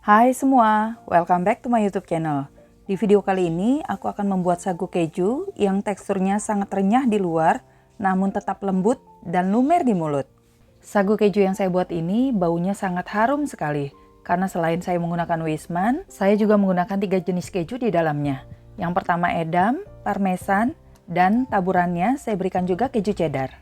Hai semua, welcome back to my YouTube channel. Di video kali ini, aku akan membuat sagu keju yang teksturnya sangat renyah di luar, namun tetap lembut dan lumer di mulut. Sagu keju yang saya buat ini baunya sangat harum sekali, karena selain saya menggunakan Wisman, saya juga menggunakan 3 jenis keju di dalamnya. Yang pertama edam, parmesan, dan taburannya saya berikan juga keju cheddar.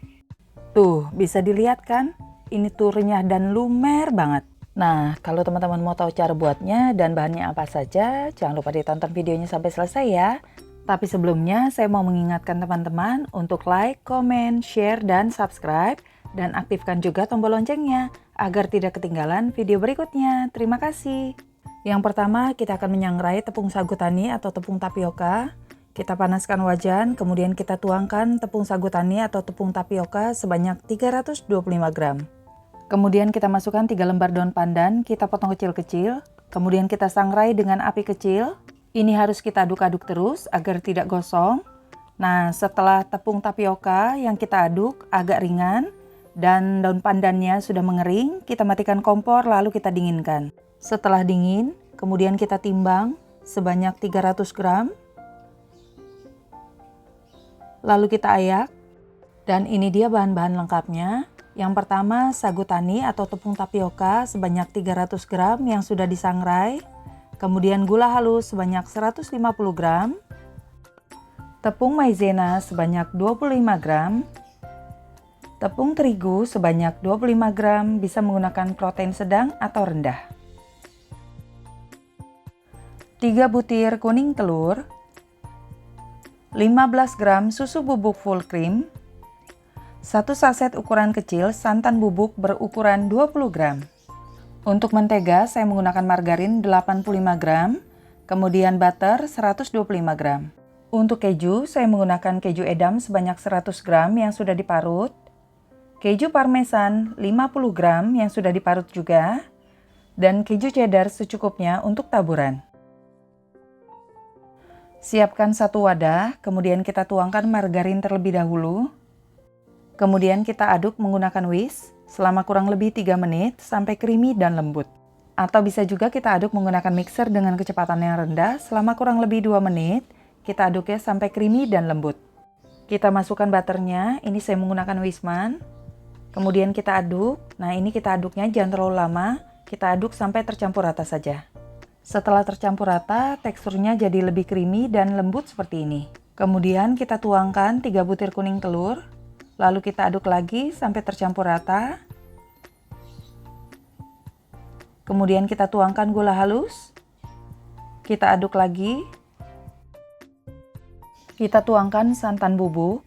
Tuh, bisa dilihat kan? Ini tuh renyah dan lumer banget. Nah, kalau teman-teman mau tahu cara buatnya dan bahannya apa saja, jangan lupa ditonton videonya sampai selesai ya. Tapi sebelumnya, saya mau mengingatkan teman-teman untuk like, comment, share, dan subscribe. Dan aktifkan juga tombol loncengnya, agar tidak ketinggalan video berikutnya. Terima kasih. Yang pertama, kita akan menyangrai tepung sagu tani atau tepung tapioka. Kita panaskan wajan, kemudian kita tuangkan tepung sagu tani atau tepung tapioka sebanyak 325 gram. Kemudian kita masukkan 3 lembar daun pandan, kita potong kecil-kecil. Kemudian kita sangrai dengan api kecil. Ini harus kita aduk-aduk terus agar tidak gosong. Nah, setelah tepung tapioka yang kita aduk agak ringan dan daun pandannya sudah mengering, kita matikan kompor lalu kita dinginkan. Setelah dingin, kemudian kita timbang sebanyak 300 gram. Lalu kita ayak. Dan ini dia bahan-bahan lengkapnya. Yang pertama, sagu tani atau tepung tapioka sebanyak 300 gram yang sudah disangrai. Kemudian gula halus sebanyak 150 gram. Tepung maizena sebanyak 25 gram. Tepung terigu sebanyak 25 gram, bisa menggunakan protein sedang atau rendah. 3 butir kuning telur. 15 gram susu bubuk full cream. 1 saset ukuran kecil santan bubuk berukuran 20 gram. Untuk mentega saya menggunakan margarin 85 gram, kemudian butter 125 gram. Untuk keju saya menggunakan keju edam sebanyak 100 gram yang sudah diparut. Keju parmesan 50 gram yang sudah diparut juga. Dan keju cheddar secukupnya untuk taburan. Siapkan satu wadah, kemudian kita tuangkan margarin terlebih dahulu. Kemudian kita aduk menggunakan whisk selama kurang lebih 3 menit sampai creamy dan lembut. Atau bisa juga kita aduk menggunakan mixer dengan kecepatan yang rendah selama kurang lebih 2 menit. Kita aduknya sampai creamy dan lembut. Kita masukkan butternya, ini saya menggunakan Wisman. Kemudian kita aduk, nah ini kita aduknya jangan terlalu lama. Kita aduk sampai tercampur rata saja. Setelah tercampur rata, teksturnya jadi lebih creamy dan lembut seperti ini. Kemudian kita tuangkan 3 butir kuning telur. Lalu kita aduk lagi sampai tercampur rata. Kemudian kita tuangkan gula halus. Kita aduk lagi. Kita tuangkan santan bubuk.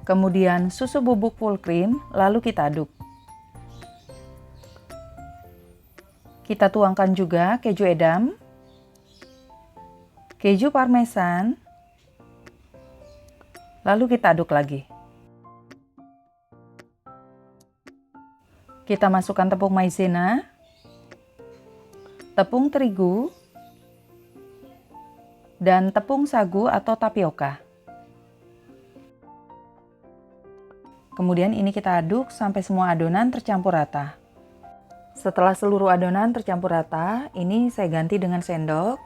Kemudian susu bubuk full cream, lalu kita aduk. Kita tuangkan juga keju edam. Keju parmesan. Lalu kita aduk lagi. Kita masukkan tepung maizena, tepung terigu, dan tepung sagu atau tapioka. Kemudian ini kita aduk sampai semua adonan tercampur rata. Setelah seluruh adonan tercampur rata, ini saya ganti dengan sendok.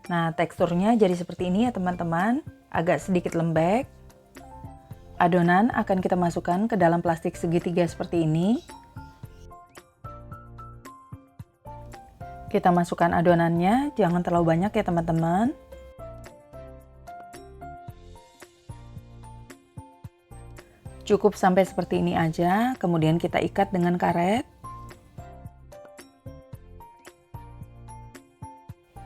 Nah, teksturnya jadi seperti ini ya teman-teman, agak sedikit lembek. Adonan akan kita masukkan ke dalam plastik segitiga seperti ini. Kita masukkan adonannya, jangan terlalu banyak ya teman-teman. Cukup sampai seperti ini aja, kemudian kita ikat dengan karet.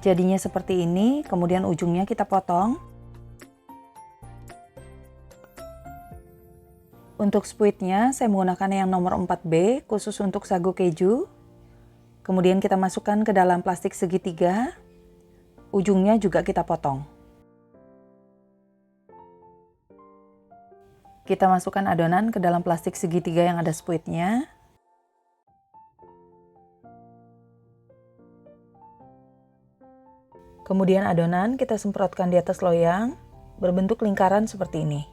Jadinya seperti ini, kemudian ujungnya kita potong. Untuk spuitnya, saya menggunakan yang nomor 4B, khusus untuk sagu keju. Kemudian kita masukkan ke dalam plastik segitiga, ujungnya juga kita potong. Kita masukkan adonan ke dalam plastik segitiga yang ada spuitnya. Kemudian adonan kita semprotkan di atas loyang, berbentuk lingkaran seperti ini.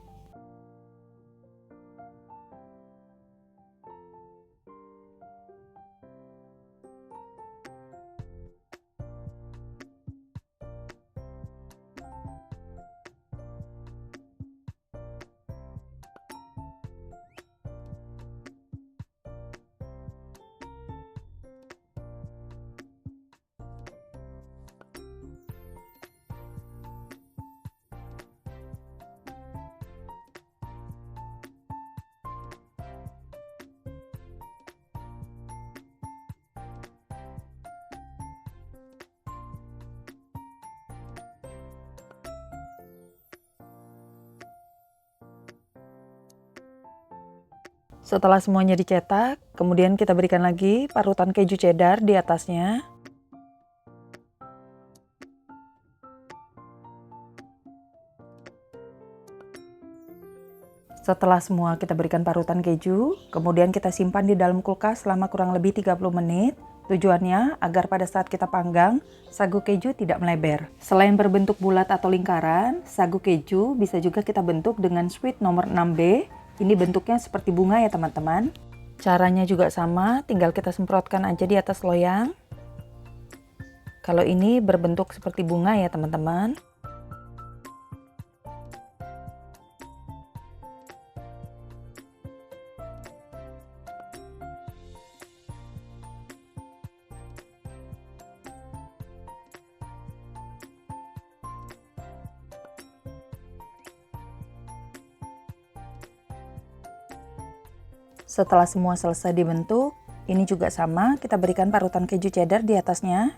Setelah semuanya dicetak, kemudian kita berikan lagi parutan keju cheddar di atasnya. Setelah semua kita berikan parutan keju, kemudian kita simpan di dalam kulkas selama kurang lebih 30 menit. Tujuannya agar pada saat kita panggang, sagu keju tidak melebar. Selain berbentuk bulat atau lingkaran, sagu keju bisa juga kita bentuk dengan sweet nomor 6B. Ini bentuknya seperti bunga ya teman-teman. Caranya juga sama, tinggal kita semprotkan aja di atas loyang. Kalau ini berbentuk seperti bunga ya teman-teman. Setelah semua selesai dibentuk, ini juga sama, kita berikan parutan keju cheddar di atasnya.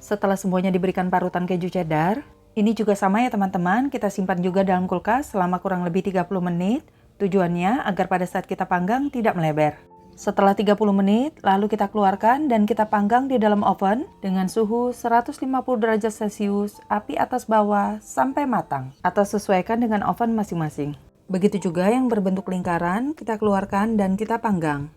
Setelah semuanya diberikan parutan keju cheddar, ini juga sama ya teman-teman, kita simpan juga dalam kulkas selama kurang lebih 30 menit. Tujuannya agar pada saat kita panggang tidak melebar. Setelah 30 menit, lalu kita keluarkan dan kita panggang di dalam oven dengan suhu 150 derajat Celcius, api atas bawah sampai matang, atau sesuaikan dengan oven masing-masing. Begitu juga yang berbentuk lingkaran, kita keluarkan dan kita panggang.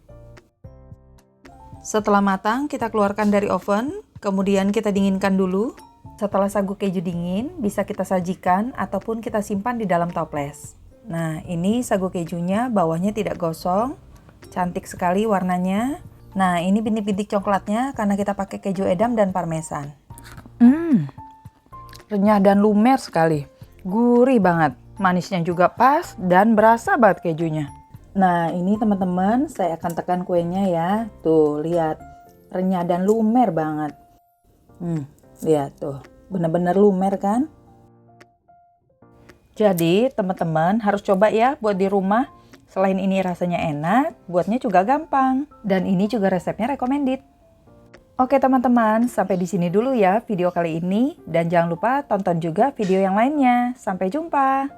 Setelah matang, kita keluarkan dari oven, kemudian kita dinginkan dulu. Setelah sagu keju dingin, bisa kita sajikan ataupun kita simpan di dalam toples. Nah, ini sagu kejunya bawahnya tidak gosong. Cantik sekali warnanya. Nah, ini bintik-bintik coklatnya karena kita pakai keju edam dan parmesan. Renyah dan lumer sekali. Gurih banget. Manisnya juga pas dan berasa banget kejunya. Nah, ini teman-teman, saya akan tekan kuenya ya. Tuh, lihat. Renyah dan lumer banget. Lihat tuh. Bener-bener lumer kan? Jadi, teman-teman harus coba ya buat di rumah. Selain ini rasanya enak, buatnya juga gampang. Dan ini juga resepnya recommended. Oke teman-teman, sampai di sini dulu ya video kali ini. Dan jangan lupa tonton juga video yang lainnya. Sampai jumpa!